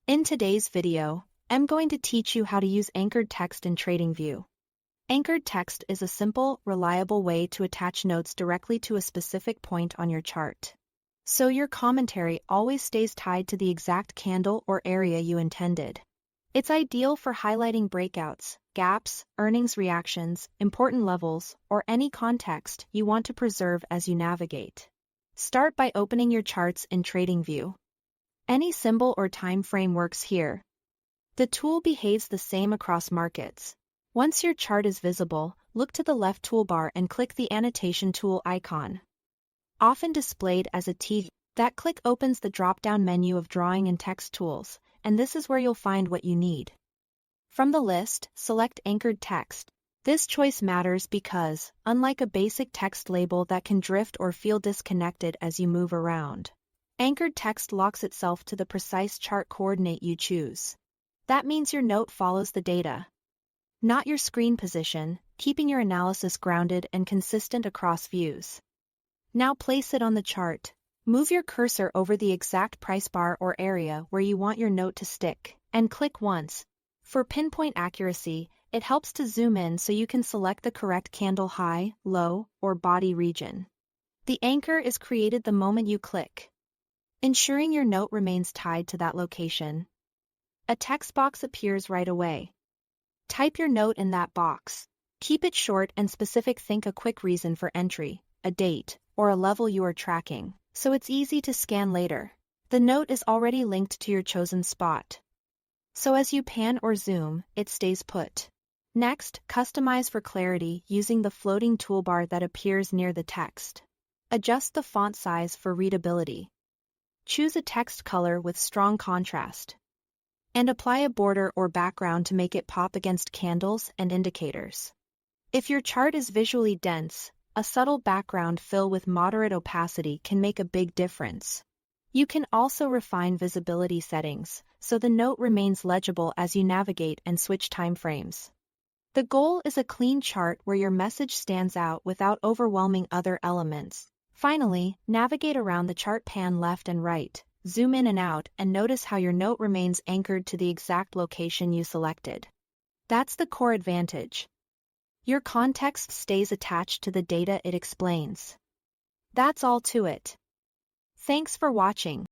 In today's video, I'm going to teach you how to use anchored text in TradingView. Anchored text is a simple, reliable way to attach notes directly to a specific point on your chart. So your commentary always stays tied to the exact candle or area you intended. It's ideal for highlighting breakouts, gaps, earnings reactions, important levels, or any context you want to preserve as you navigate. Start by opening your charts in TradingView. Any symbol or time frame works here. The tool behaves the same across markets. Once your chart is visible, look to the left toolbar and click the annotation tool icon. Often displayed as a T, that click opens the drop-down menu of drawing and text tools, and this is where you'll find what you need. From the list, select anchored text. This choice matters because, unlike a basic text label that can drift or feel disconnected as you move around, anchored text locks itself to the precise chart coordinate you choose. That means your note follows the data, not your screen position, keeping your analysis grounded and consistent across views. Now place it on the chart. Move your cursor over the exact price bar or area where you want your note to stick, and click once. For pinpoint accuracy, it helps to zoom in so you can select the correct candle high, low, or body region. The anchor is created the moment you click, ensuring your note remains tied to that location. A text box appears right away. Type your note in that box. Keep it short and specific. Think a quick reason for entry, a date, or a level you are tracking, so it's easy to scan later. The note is already linked to your chosen spot, so as you pan or zoom, it stays put. Next, customize for clarity using the floating toolbar that appears near the text. Adjust the font size for readability. Choose a text color with strong contrast, and apply a border or background to make it pop against candles and indicators. If your chart is visually dense, a subtle background fill with moderate opacity can make a big difference. You can also refine visibility settings, so the note remains legible as you navigate and switch timeframes. The goal is a clean chart where your message stands out without overwhelming other elements. Finally, navigate around the chart, pan left and right, zoom in and out, and notice how your note remains anchored to the exact location you selected. That's the core advantage. Your context stays attached to the data it explains. That's all to it. Thanks for watching.